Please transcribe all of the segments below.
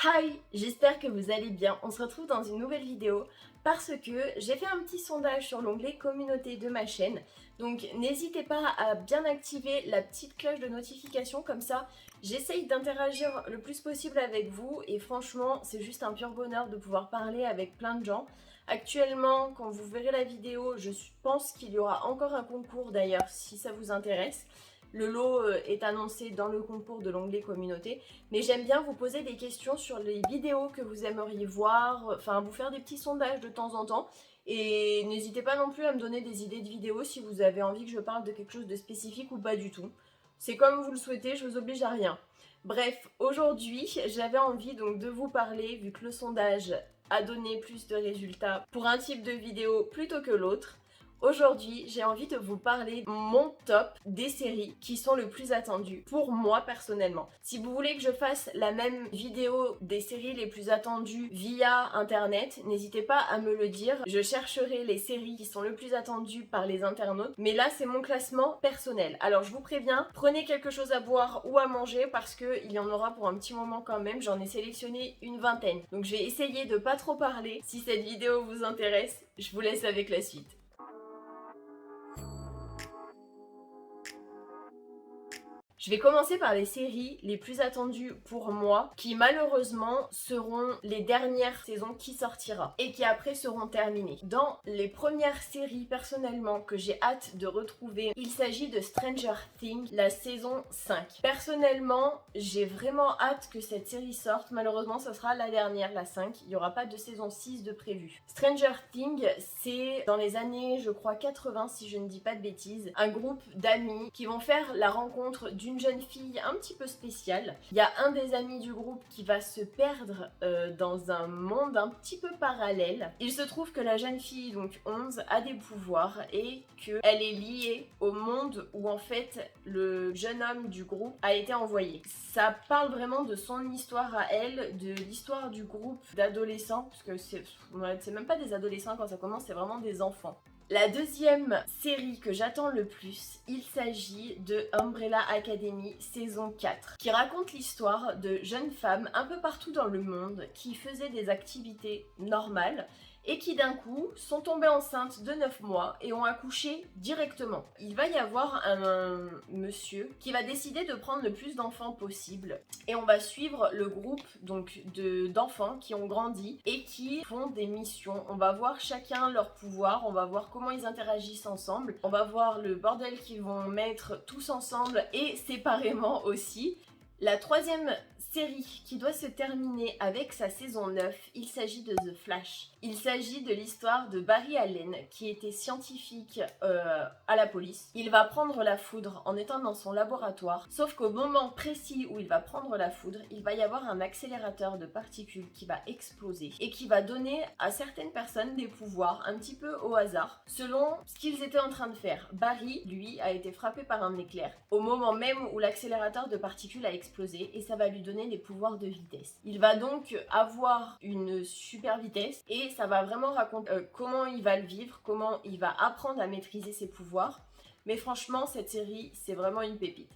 Hi, j'espère que vous allez bien. On se retrouve dans une nouvelle vidéo parce que j'ai fait un petit sondage sur l'onglet communauté de ma chaîne. Donc n'hésitez pas à bien activer la petite cloche de notification, comme ça j'essaye d'interagir le plus possible avec vous et franchement c'est juste un pur bonheur de pouvoir parler avec plein de gens. Actuellement, quand vous verrez la vidéo, je pense qu'il y aura encore un concours d'ailleurs si ça vous intéresse. Le lot est annoncé dans le concours de l'onglet communauté, mais j'aime bien vous poser des questions sur les vidéos que vous aimeriez voir, enfin vous faire des petits sondages de temps en temps. Et n'hésitez pas non plus à me donner des idées de vidéos si vous avez envie que je parle de quelque chose de spécifique ou pas du tout. C'est comme vous le souhaitez, je vous oblige à rien. Bref, aujourd'hui j'avais envie donc de vous parler, vu que le sondage a donné plus de résultats pour un type de vidéo plutôt que l'autre. Aujourd'hui, j'ai envie de vous parler de mon top des séries qui sont le plus attendues pour moi personnellement. Si vous voulez que je fasse la même vidéo des séries les plus attendues via internet, n'hésitez pas à me le dire. Je chercherai les séries qui sont le plus attendues par les internautes, mais là c'est mon classement personnel. Alors je vous préviens, prenez quelque chose à boire ou à manger parce qu'il y en aura pour un petit moment quand même. J'en ai sélectionné une vingtaine. Donc je vais essayer de pas trop parler. Si cette vidéo vous intéresse, je vous laisse avec la suite. Je vais commencer par les séries les plus attendues pour moi, qui malheureusement seront les dernières saisons qui sortira et qui après seront terminées. Dans les premières séries personnellement que j'ai hâte de retrouver, il s'agit de Stranger Things, la saison 5. Personnellement, j'ai vraiment hâte que cette série sorte. Malheureusement, ce sera la dernière, la 5. Il n'y aura pas de saison 6 de prévu. Stranger Things, c'est dans les années, je crois, 80, si je ne dis pas de bêtises, un groupe d'amis qui vont faire la rencontre d'une jeune fille un petit peu spéciale. Il y a un des amis du groupe qui va se perdre dans un monde un petit peu parallèle. Il se trouve que la jeune fille, donc 11, a des pouvoirs et qu'elle est liée au monde où en fait le jeune homme du groupe a été envoyé. Ça parle vraiment de son histoire à elle, de l'histoire du groupe d'adolescents, parce que c'est même pas des adolescents quand ça commence, c'est vraiment des enfants. La deuxième série que j'attends le plus, il s'agit de Umbrella Academy saison 4, qui raconte l'histoire de jeunes femmes un peu partout dans le monde qui faisaient des activités normales et qui d'un coup sont tombées enceintes de 9 mois et ont accouché directement. Il va y avoir un monsieur qui va décider de prendre le plus d'enfants possible et on va suivre le groupe donc d'enfants qui ont grandi et qui font des missions. On va voir chacun leur pouvoir, on va voir comment ils interagissent ensemble, on va voir le bordel qu'ils vont mettre tous ensemble et séparément aussi. La troisième série qui doit se terminer avec sa saison 9, il s'agit de The Flash. Il s'agit de l'histoire de Barry Allen qui était scientifique à la police. Il va prendre la foudre en étant dans son laboratoire, sauf qu'au moment précis où il va prendre la foudre, il va y avoir un accélérateur de particules qui va exploser et qui va donner à certaines personnes des pouvoirs un petit peu au hasard selon ce qu'ils étaient en train de faire. Barry, lui, a été frappé par un éclair au moment même où l'accélérateur de particules a explosé et ça va lui donner des pouvoirs de vitesse. Il va donc avoir une super vitesse et ça va vraiment raconter comment il va le vivre, comment il va apprendre à maîtriser ses pouvoirs. Mais franchement, cette série, c'est vraiment une pépite.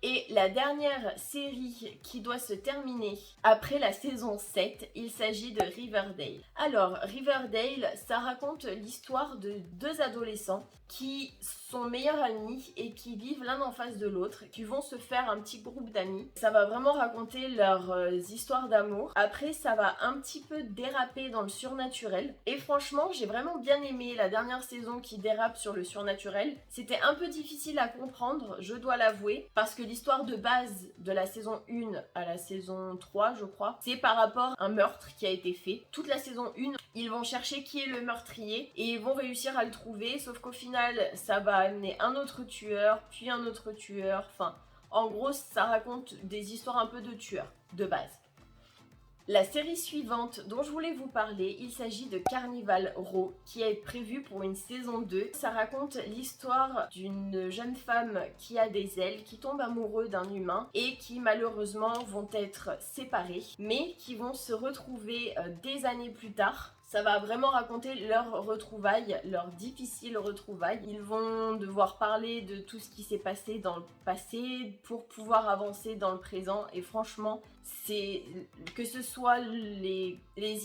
Et la dernière série qui doit se terminer après la saison 7, il s'agit de Riverdale. Alors, Riverdale, ça raconte l'histoire de deux adolescents qui sont meilleurs amis et qui vivent l'un en face de l'autre, qui vont se faire un petit groupe d'amis. Ça va vraiment raconter leurs histoires d'amour. Après, ça va un petit peu déraper dans le surnaturel. Et franchement, j'ai vraiment bien aimé la dernière saison qui dérape sur le surnaturel. C'était un peu difficile à comprendre, je dois l'avouer, parce que l'histoire de base de la saison 1 à la saison 3, je crois, c'est par rapport à un meurtre qui a été fait. Toute la saison 1, ils vont chercher qui est le meurtrier et ils vont réussir à le trouver, sauf qu'au final, ça va amener un autre tueur, puis un autre tueur. Enfin, en gros, ça raconte des histoires un peu de tueurs, de base. La série suivante dont je voulais vous parler, il s'agit de Carnival Row qui est prévue pour une saison 2. Ça raconte l'histoire d'une jeune femme qui a des ailes, qui tombe amoureux d'un humain et qui malheureusement vont être séparés, mais qui vont se retrouver des années plus tard. Ça va vraiment raconter leurs retrouvailles, leurs difficiles retrouvailles. Ils vont devoir parler de tout ce qui s'est passé dans le passé pour pouvoir avancer dans le présent et franchement, c'est que ce soit les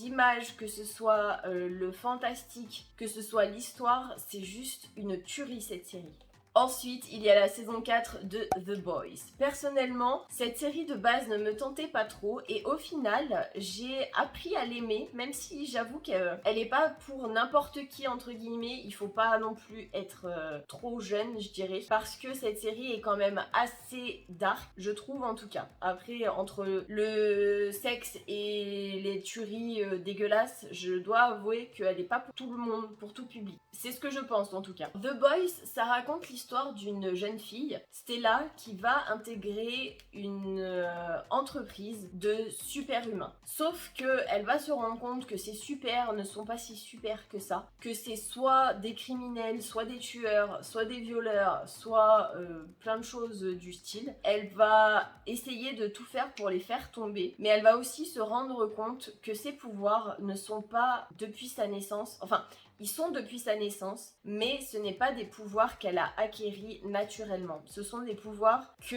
images, que ce soit le fantastique, que ce soit l'histoire, c'est juste une tuerie cette série. Ensuite, il y a la saison 4 de The Boys. Personnellement, cette série de base ne me tentait pas trop et au final, j'ai appris à l'aimer, même si j'avoue qu'elle n'est pas pour n'importe qui, entre guillemets. Il faut pas non plus être trop jeune, je dirais, parce que cette série est quand même assez dark, je trouve en tout cas. Après, entre le sexe et les tueries dégueulasses, je dois avouer qu'elle n'est pas pour tout le monde, pour tout public. C'est ce que je pense en tout cas. The Boys, ça raconte l'histoire d'une jeune fille, Stella, qui va intégrer une entreprise de super-humains. Sauf que elle va se rendre compte que ces super ne sont pas si super que ça, que c'est soit des criminels, soit des tueurs, soit des violeurs, soit plein de choses du style. Elle va essayer de tout faire pour les faire tomber, mais elle va aussi se rendre compte que ses pouvoirs ne sont pas depuis sa naissance, enfin, ils sont depuis sa naissance, mais ce n'est pas des pouvoirs qu'elle a acquéris naturellement. Ce sont des pouvoirs que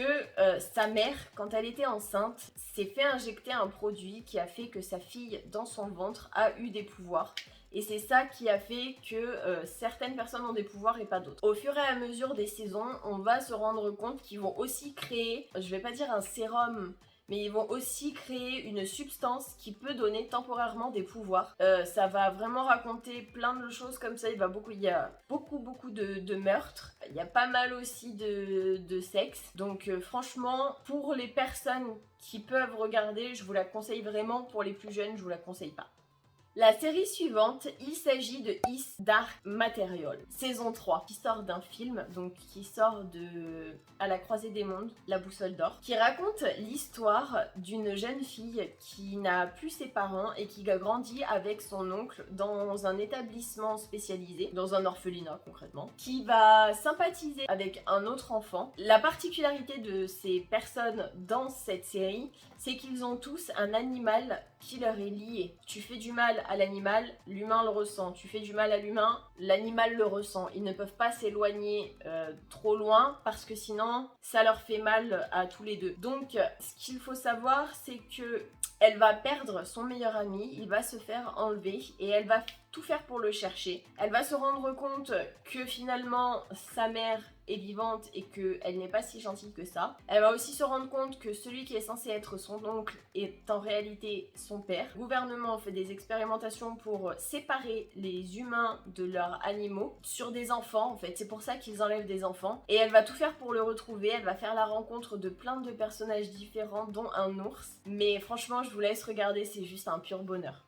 sa mère, quand elle était enceinte, s'est fait injecter un produit qui a fait que sa fille, dans son ventre, a eu des pouvoirs. Et c'est ça qui a fait que certaines personnes ont des pouvoirs et pas d'autres. Au fur et à mesure des saisons, on va se rendre compte qu'ils vont aussi créer, je vais pas dire un sérum, mais ils vont aussi créer une substance qui peut donner temporairement des pouvoirs. Ça va vraiment raconter plein de choses comme ça. Il y a beaucoup de meurtres. Il y a pas mal aussi de sexe. Donc franchement, pour les personnes qui peuvent regarder, je vous la conseille vraiment. Pour les plus jeunes, je vous la conseille pas. La série suivante, il s'agit de Is Dark Material, saison 3, qui sort d'un film, donc qui sort de À la croisée des mondes, La boussole d'or, qui raconte l'histoire d'une jeune fille qui n'a plus ses parents et qui a grandi avec son oncle dans un établissement spécialisé, dans un orphelinat concrètement, qui va sympathiser avec un autre enfant. La particularité de ces personnes dans cette série, c'est qu'ils ont tous un animal qui leur est lié. Tu fais du mal à l'animal, l'humain le ressent. Tu fais du mal à l'humain, l'animal le ressent. Ils ne peuvent pas s'éloigner trop loin parce que sinon ça leur fait mal à tous les deux. Donc ce qu'il faut savoir, c'est que elle va perdre son meilleur ami, il va se faire enlever et elle va tout faire pour le chercher. Elle va se rendre compte que finalement sa mère est vivante et qu'elle n'est pas si gentille que ça. Elle va aussi se rendre compte que celui qui est censé être son oncle est en réalité son père. Le gouvernement fait des expérimentations pour séparer les humains de leurs animaux sur des enfants en fait. C'est pour ça qu'ils enlèvent des enfants. Et elle va tout faire pour le retrouver. Elle va faire la rencontre de plein de personnages différents dont un ours. Mais franchement, je vous laisse regarder, c'est juste un pur bonheur.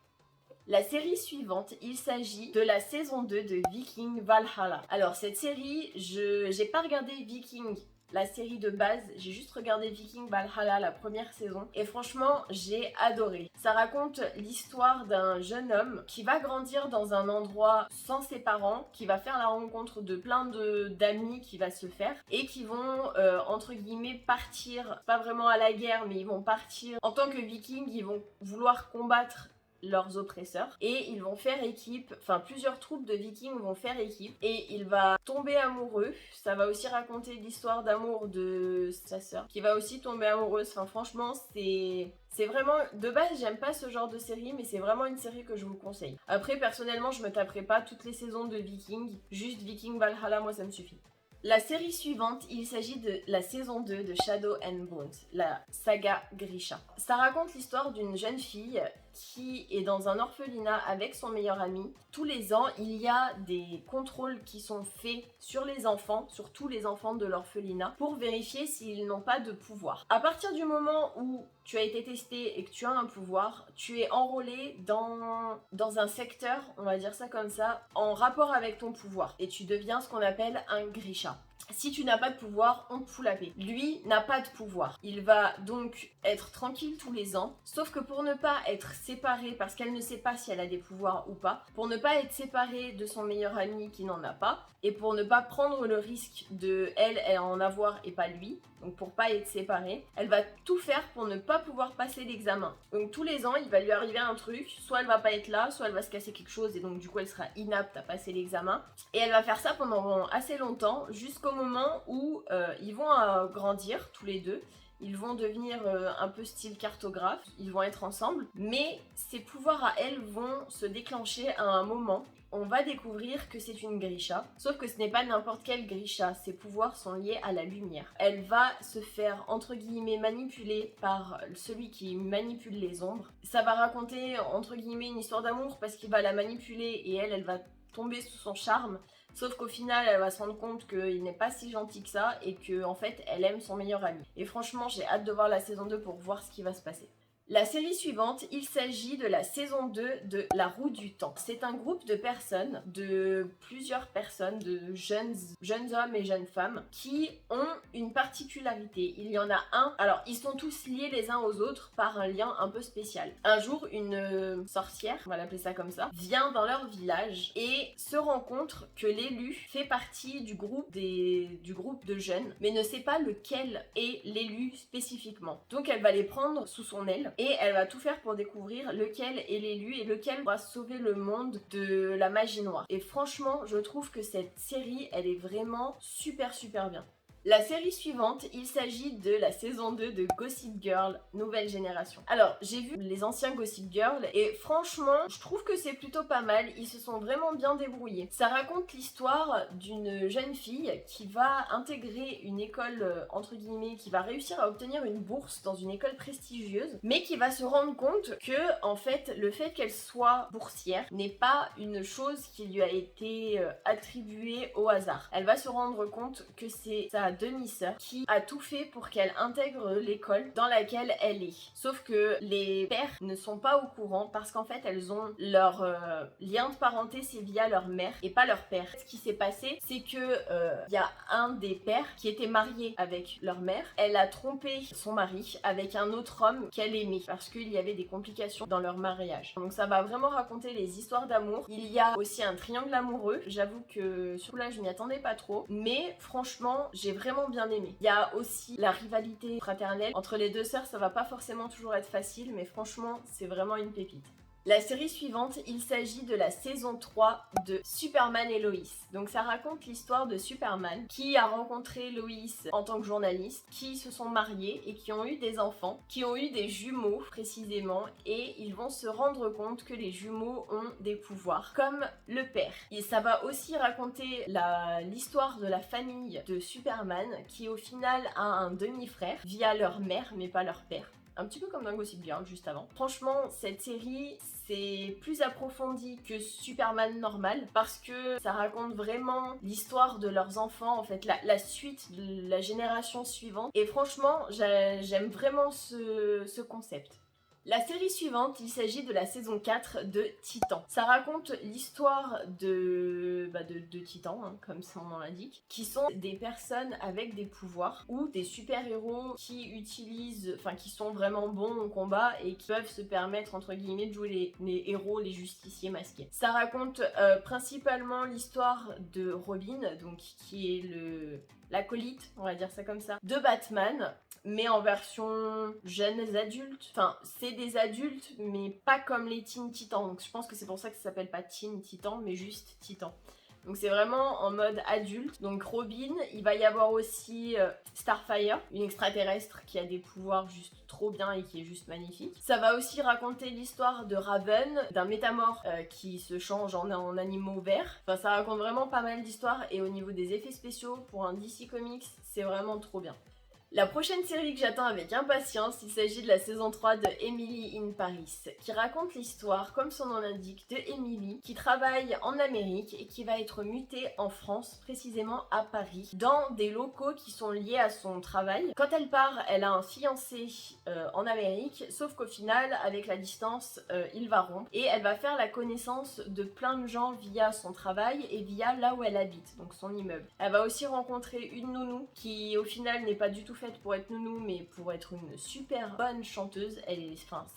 La série suivante, il s'agit de la saison 2 de Viking Valhalla. Alors cette série, j'ai pas regardé Viking, la série de base, j'ai juste regardé Viking Valhalla, la première saison, et franchement, j'ai adoré. Ça raconte l'histoire d'un jeune homme qui va grandir dans un endroit sans ses parents, qui va faire la rencontre de plein d'amis qui va se faire, et qui vont, entre guillemets, partir, pas vraiment à la guerre, mais ils vont partir en tant que vikings, ils vont vouloir combattre leurs oppresseurs et ils vont faire équipe, enfin plusieurs troupes de vikings vont faire équipe et il va tomber amoureux. Ça va aussi raconter l'histoire d'amour de sa sœur qui va aussi tomber amoureuse. Enfin franchement c'est vraiment, de base j'aime pas ce genre de série, mais c'est vraiment une série que je vous conseille. Après personnellement je me taperai pas toutes les saisons de Viking, juste Viking Valhalla, moi ça me suffit. La série suivante, il s'agit de la saison 2 de Shadow and Bones, la saga Grisha. Ça raconte l'histoire d'une jeune fille qui est dans un orphelinat avec son meilleur ami. Tous les ans, il y a des contrôles qui sont faits sur les enfants, sur tous les enfants de l'orphelinat, pour vérifier s'ils n'ont pas de pouvoir. À partir du moment où tu as été testé et que tu as un pouvoir, tu es enrôlé dans un secteur, on va dire ça comme ça, en rapport avec ton pouvoir. Et tu deviens ce qu'on appelle un Grisha. Si tu n'as pas de pouvoir, on te fout la paix. Lui n'a pas de pouvoir. Il va donc être tranquille tous les ans, sauf que pour ne pas être séparé, parce qu'elle ne sait pas si elle a des pouvoirs ou pas, pour ne pas être séparée de son meilleur ami qui n'en a pas, et pour ne pas prendre le risque de elle en avoir et pas lui, donc pour pas être séparée, elle va tout faire pour ne pas pouvoir passer l'examen. Donc tous les ans, il va lui arriver un truc, soit elle va pas être là, soit elle va se casser quelque chose et donc du coup elle sera inapte à passer l'examen. Et elle va faire ça pendant assez longtemps, jusqu'au moment où ils vont grandir tous les deux ils vont devenir un peu style cartographe, ils vont être ensemble, mais ses pouvoirs à elle vont se déclencher à un moment. On va découvrir que c'est une Grisha, sauf que ce n'est pas n'importe quelle Grisha, ses pouvoirs sont liés à la lumière. Elle va se faire entre guillemets manipuler par celui qui manipule les ombres. Ça va raconter entre guillemets une histoire d'amour parce qu'il va la manipuler et elle va tomber sous son charme. Sauf qu'au final, elle va se rendre compte qu'il n'est pas si gentil que ça et qu'en fait, elle aime son meilleur ami. Et franchement, j'ai hâte de voir la saison 2 pour voir ce qui va se passer. La série suivante, il s'agit de la saison 2 de La Roue du Temps. C'est un groupe de personnes, de plusieurs personnes, de jeunes hommes et jeunes femmes qui ont une particularité. Il y en a un, alors ils sont tous liés les uns aux autres par un lien un peu spécial. Un jour, une sorcière, on va l'appeler ça comme ça, vient dans leur village et se rend compte que l'élu fait partie du groupe de jeunes, mais ne sait pas lequel est l'élu spécifiquement. Donc elle va les prendre sous son aile et elle va tout faire pour découvrir lequel est l'élu et lequel va sauver le monde de la magie noire. Et franchement, je trouve que cette série, elle est vraiment super bien. La série suivante, il s'agit de la saison 2 de Gossip Girl, nouvelle génération. Alors, j'ai vu les anciens Gossip Girl et franchement, je trouve que c'est plutôt pas mal, ils se sont vraiment bien débrouillés. Ça raconte l'histoire d'une jeune fille qui va intégrer une école, entre guillemets, qui va réussir à obtenir une bourse dans une école prestigieuse, mais qui va se rendre compte que, en fait, le fait qu'elle soit boursière n'est pas une chose qui lui a été attribuée au hasard. Elle va se rendre compte que c'est sa demi-sœur qui a tout fait pour qu'elle intègre l'école dans laquelle elle est. Sauf que les pères ne sont pas au courant parce qu'en fait elles ont leur lien de parenté, c'est via leur mère et pas leur père. Ce qui s'est passé, c'est que y a un des pères qui était marié avec leur mère. Elle a trompé son mari avec un autre homme qu'elle aimait parce qu'il y avait des complications dans leur mariage. Donc ça va vraiment raconter les histoires d'amour. Il y a aussi un triangle amoureux. J'avoue que sur là je m'y attendais pas trop, mais franchement j'ai vraiment bien aimé. Il y a aussi la rivalité fraternelle entre les deux sœurs, ça va pas forcément toujours être facile, mais franchement, c'est vraiment une pépite. La série suivante, il s'agit de la saison 3 de Superman et Lois. Donc ça raconte l'histoire de Superman qui a rencontré Lois en tant que journaliste, qui se sont mariés et qui ont eu des enfants, qui ont eu des jumeaux précisément, et ils vont se rendre compte que les jumeaux ont des pouvoirs, comme le père. Et ça va aussi raconter l'histoire de la famille de Superman qui au final a un demi-frère via leur mère mais pas leur père. Un petit peu comme dans Gossip Girl juste avant. Franchement, cette série, c'est plus approfondi que Superman normal parce que ça raconte vraiment l'histoire de leurs enfants, en fait, la suite de la génération suivante. Et franchement, j'aime vraiment ce concept. La série suivante, il s'agit de la saison 4 de Titan. Ça raconte l'histoire de Titan, hein, comme son nom l'indique, qui sont des personnes avec des pouvoirs ou des super-héros qui sont vraiment bons au combat et qui peuvent se permettre, entre guillemets, de jouer les héros, les justiciers masqués. Ça raconte principalement l'histoire de Robin, donc qui est l'acolyte, on va dire ça comme ça, de Batman, mais en version jeunes adultes. Enfin, c'est des adultes, mais pas comme les Teen Titans. Donc je pense que c'est pour ça que ça s'appelle pas Teen Titan, mais juste Titan. Donc c'est vraiment en mode adulte. Donc Robin, il va y avoir aussi Starfire, une extraterrestre qui a des pouvoirs juste trop bien et qui est juste magnifique. Ça va aussi raconter l'histoire de Raven, d'un métamorphe qui se change en animaux verts. Enfin, ça raconte vraiment pas mal d'histoires et au niveau des effets spéciaux, pour un DC Comics, c'est vraiment trop bien. La prochaine série que j'attends avec impatience, il s'agit de la saison 3 de Emily in Paris, qui raconte l'histoire, comme son nom l'indique, de Emily, qui travaille en Amérique et qui va être mutée en France, précisément à Paris, dans des locaux qui sont liés à son travail. Quand elle part, elle a un fiancé en Amérique, sauf qu'au final, avec la distance, il va rompre et elle va faire la connaissance de plein de gens via son travail et via là où elle habite, donc son immeuble. Elle va aussi rencontrer une nounou qui, au final, n'est pas du tout faite pour être nounou mais pour être une super bonne chanteuse.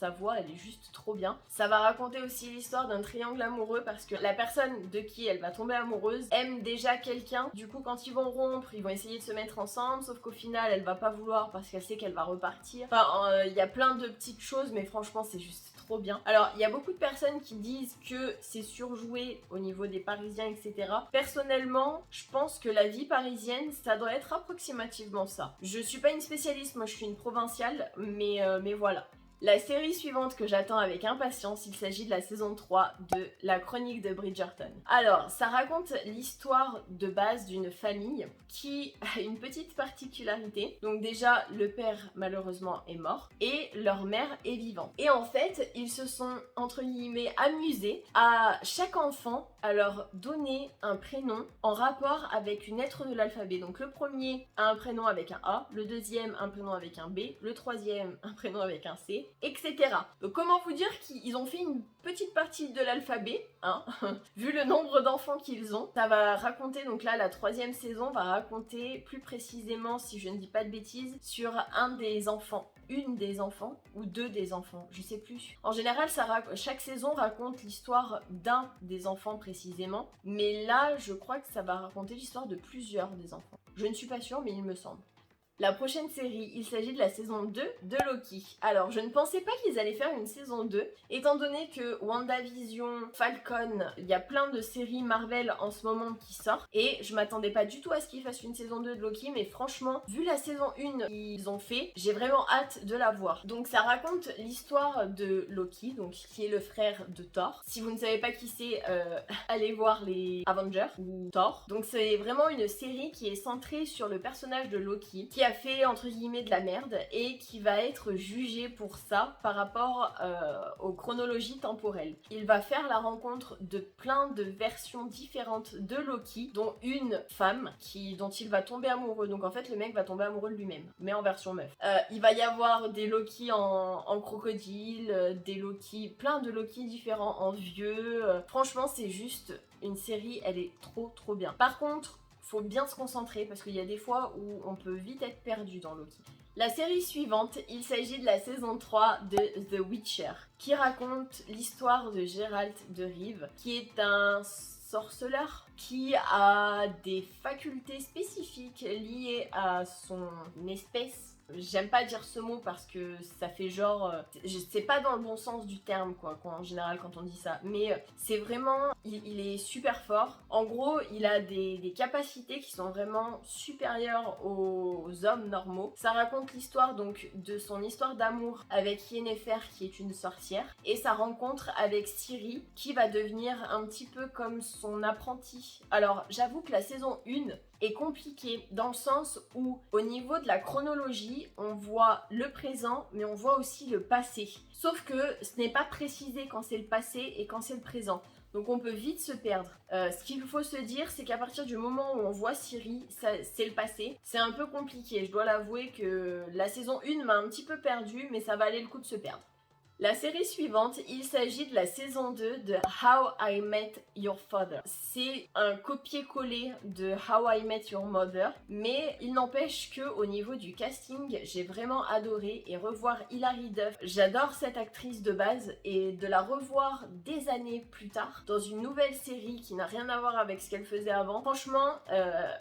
Sa voix elle est juste trop bien. Ça va raconter aussi l'histoire d'un triangle amoureux parce que la personne de qui elle va tomber amoureuse aime déjà quelqu'un. Du coup quand ils vont rompre, ils vont essayer de se mettre ensemble, sauf qu'au final elle va pas vouloir parce qu'elle sait qu'elle va repartir. Enfin il y a plein de petites choses mais franchement c'est juste trop bien. Alors, il y a beaucoup de personnes qui disent que c'est surjoué au niveau des Parisiens, etc. Personnellement, je pense que la vie parisienne, ça doit être approximativement ça. Je suis pas une spécialiste, moi je suis une provinciale, mais voilà. La série suivante que j'attends avec impatience, il s'agit de la saison 3 de La Chronique de Bridgerton. Alors, ça raconte l'histoire de base d'une famille qui a une petite particularité. Donc déjà, le père malheureusement est mort et leur mère est vivante. Et en fait, ils se sont entre guillemets amusés à chaque enfant à leur donner un prénom en rapport avec une lettre de l'alphabet. Donc le premier a un prénom avec un A, le deuxième un prénom avec un B, le troisième un prénom avec un C, etc. Donc comment vous dire qu'ils ont fait une petite partie de l'alphabet, hein, vu le nombre d'enfants qu'ils ont. Ça va raconter, donc là la 3e saison va raconter plus précisément, si je ne dis pas de bêtises, sur un des enfants, une des enfants ou deux des enfants, je sais plus. En général, chaque saison raconte l'histoire d'un des enfants précisément, mais là je crois que ça va raconter l'histoire de plusieurs des enfants. Je ne suis pas sûre, mais il me semble. La prochaine série, il s'agit de la saison 2 de Loki. Alors, je ne pensais pas qu'ils allaient faire une saison 2, étant donné que WandaVision, Falcon, il y a plein de séries Marvel en ce moment qui sortent, et je m'attendais pas du tout à ce qu'ils fassent une saison 2 de Loki, mais franchement, vu la saison 1 qu'ils ont fait, j'ai vraiment hâte de la voir. Donc ça raconte l'histoire de Loki, donc qui est le frère de Thor. Si vous ne savez pas qui c'est, allez voir les Avengers ou Thor. Donc c'est vraiment une série qui est centrée sur le personnage de Loki, qui a fait entre guillemets de la merde et qui va être jugé pour ça par rapport aux chronologies temporelles. Il va faire la rencontre de plein de versions différentes de Loki, dont une femme dont il va tomber amoureux. Donc en fait le mec va tomber amoureux de lui-même, mais en version meuf. Il va y avoir des Loki en crocodile, des Loki, plein de Loki différents en vieux. Franchement c'est juste une série, elle est trop bien. Par contre, faut bien se concentrer parce qu'il y a des fois où on peut vite être perdu dans Loki. La série suivante, il s'agit de la saison 3 de The Witcher, qui raconte l'histoire de Geralt de Rive, qui est un sorceleur qui a des facultés spécifiques liées à son espèce. J'aime pas dire ce mot parce que ça fait genre... c'est pas dans le bon sens du terme, quoi, en général, quand on dit ça. Mais c'est vraiment... Il est super fort. En gros, il a des capacités qui sont vraiment supérieures aux hommes normaux. Ça raconte l'histoire, donc, de son histoire d'amour avec Yennefer, qui est une sorcière. Et sa rencontre avec Ciri, qui va devenir un petit peu comme son apprenti. Alors, j'avoue que la saison 1... est compliqué dans le sens où au niveau de la chronologie on voit le présent mais on voit aussi le passé, sauf que ce n'est pas précisé quand c'est le passé et quand c'est le présent, donc on peut vite se perdre. Ce qu'il faut se dire, c'est qu'à partir du moment où on voit Ciri, c'est le passé. C'est un peu compliqué, je dois l'avouer que la saison 1 m'a un petit peu perdue, mais ça valait le coup de se perdre. La série suivante, il s'agit de la saison 2 de How I Met Your Father. C'est un copier-coller de How I Met Your Mother, mais il n'empêche que au niveau du casting, j'ai vraiment adoré et revoir Hilary Duff. J'adore cette actrice de base et de la revoir des années plus tard dans une nouvelle série qui n'a rien à voir avec ce qu'elle faisait avant. Franchement,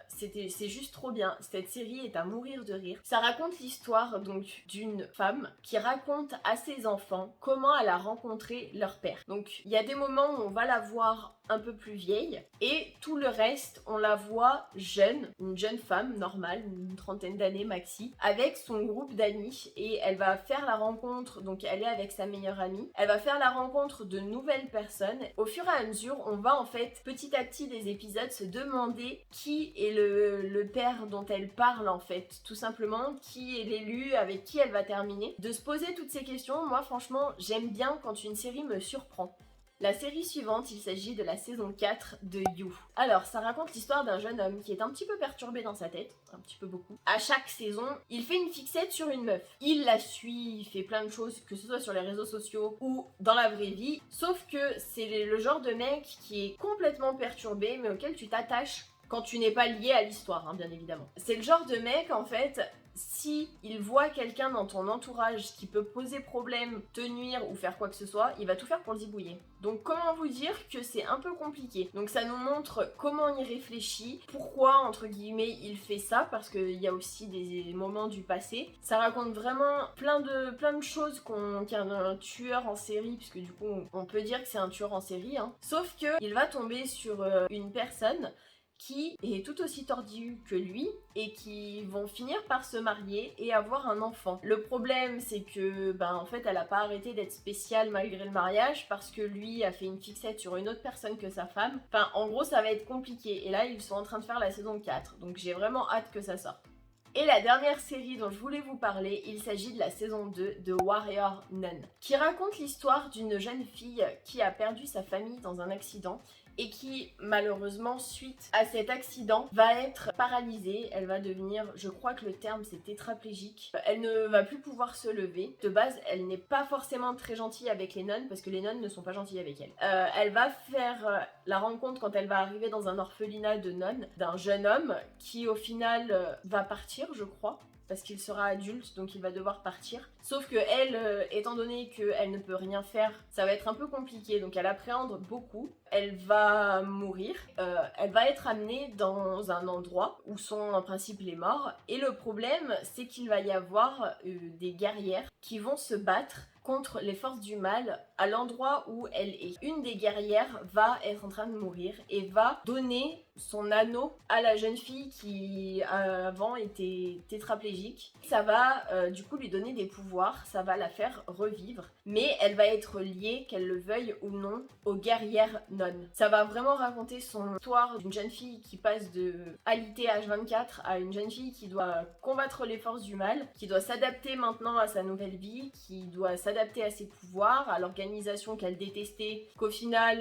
c'est juste trop bien. Cette série est à mourir de rire. Ça raconte l'histoire donc d'une femme qui raconte à ses enfants comment elle a rencontré leur père. Donc il y a des moments où on va la voir un peu plus vieille et tout le reste on la voit jeune, une jeune femme normale, une trentaine d'années maxi, avec son groupe d'amis, et elle va faire la rencontre, donc elle est avec sa meilleure amie, elle va faire la rencontre de nouvelles personnes. Au fur et à mesure on va en fait petit à petit des épisodes se demander qui est le père dont elle parle en fait, tout simplement, qui est l'élu, avec qui elle va terminer, de se poser toutes ces questions. Moi franchement j'aime bien quand une série me surprend. La série suivante, il s'agit de la saison 4 de You. Alors, ça raconte l'histoire d'un jeune homme qui est un petit peu perturbé dans sa tête, un petit peu beaucoup. À chaque saison, il fait une fixette sur une meuf. Il la suit, il fait plein de choses, que ce soit sur les réseaux sociaux ou dans la vraie vie. Sauf que c'est le genre de mec qui est complètement perturbé, mais auquel tu t'attaches quand tu n'es pas lié à l'histoire, hein, bien évidemment. C'est le genre de mec, en fait, si il voit quelqu'un dans ton entourage qui peut poser problème, te nuire ou faire quoi que ce soit, il va tout faire pour le zibouiller. Donc comment vous dire que c'est un peu compliqué. Donc ça nous montre comment il réfléchit, pourquoi entre guillemets il fait ça, parce qu'il y a aussi des moments du passé. Ça raconte vraiment plein de choses qu'un tueur en série, puisque du coup on peut dire que c'est un tueur en série, hein. Sauf que il va tomber sur une personne qui est tout aussi tordu que lui et qui vont finir par se marier et avoir un enfant. Le problème, c'est que, en fait, elle a pas arrêté d'être spéciale malgré le mariage parce que lui a fait une fixette sur une autre personne que sa femme. Enfin, en gros, ça va être compliqué. Et là, ils sont en train de faire la saison 4. Donc j'ai vraiment hâte que ça sorte. Et la dernière série dont je voulais vous parler, il s'agit de la saison 2 de Warrior Nun, qui raconte l'histoire d'une jeune fille qui a perdu sa famille dans un accident et qui, malheureusement, suite à cet accident, va être paralysée. Elle va devenir, je crois que le terme c'est tétraplégique. Elle ne va plus pouvoir se lever. De base, elle n'est pas forcément très gentille avec les nonnes parce que les nonnes ne sont pas gentilles avec elle. Elle va faire la rencontre quand elle va arriver dans un orphelinat de nonnes d'un jeune homme qui, au final, va partir, je crois. Parce qu'il sera adulte, donc il va devoir partir. Sauf que elle, étant donné qu'elle ne peut rien faire, ça va être un peu compliqué, donc elle appréhende beaucoup. Elle va mourir, elle va être amenée dans un endroit où sont en principe les morts. Et le problème, c'est qu'il va y avoir des guerrières qui vont se battre contre les forces du mal à l'endroit où elle est. Une des guerrières va être en train de mourir et va donner son anneau à la jeune fille qui avant était tétraplégique. Ça va du coup lui donner des pouvoirs, ça va la faire revivre, mais elle va être liée, qu'elle le veuille ou non, aux guerrières nonnes. Ça va vraiment raconter son histoire d'une jeune fille qui passe de alité H24 à une jeune fille qui doit combattre les forces du mal, qui doit s'adapter maintenant à sa nouvelle vie, qui doit s'adapter à ses pouvoirs, à l'organisation qu'elle détestait, qu'au final,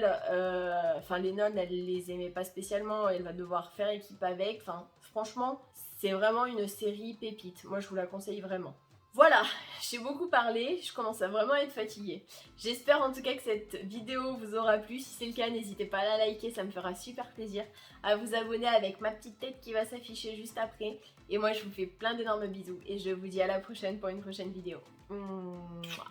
les nonnes, elle les aimait pas spécialement, elle va devoir faire équipe avec. Enfin, franchement, c'est vraiment une série pépite. Moi, je vous la conseille vraiment. Voilà, j'ai beaucoup parlé, je commence à vraiment être fatiguée. J'espère en tout cas que cette vidéo vous aura plu. Si c'est le cas, n'hésitez pas à la liker, ça me fera super plaisir. À vous abonner avec ma petite tête qui va s'afficher juste après. Et moi, je vous fais plein d'énormes bisous et je vous dis à la prochaine pour une prochaine vidéo. Mouah.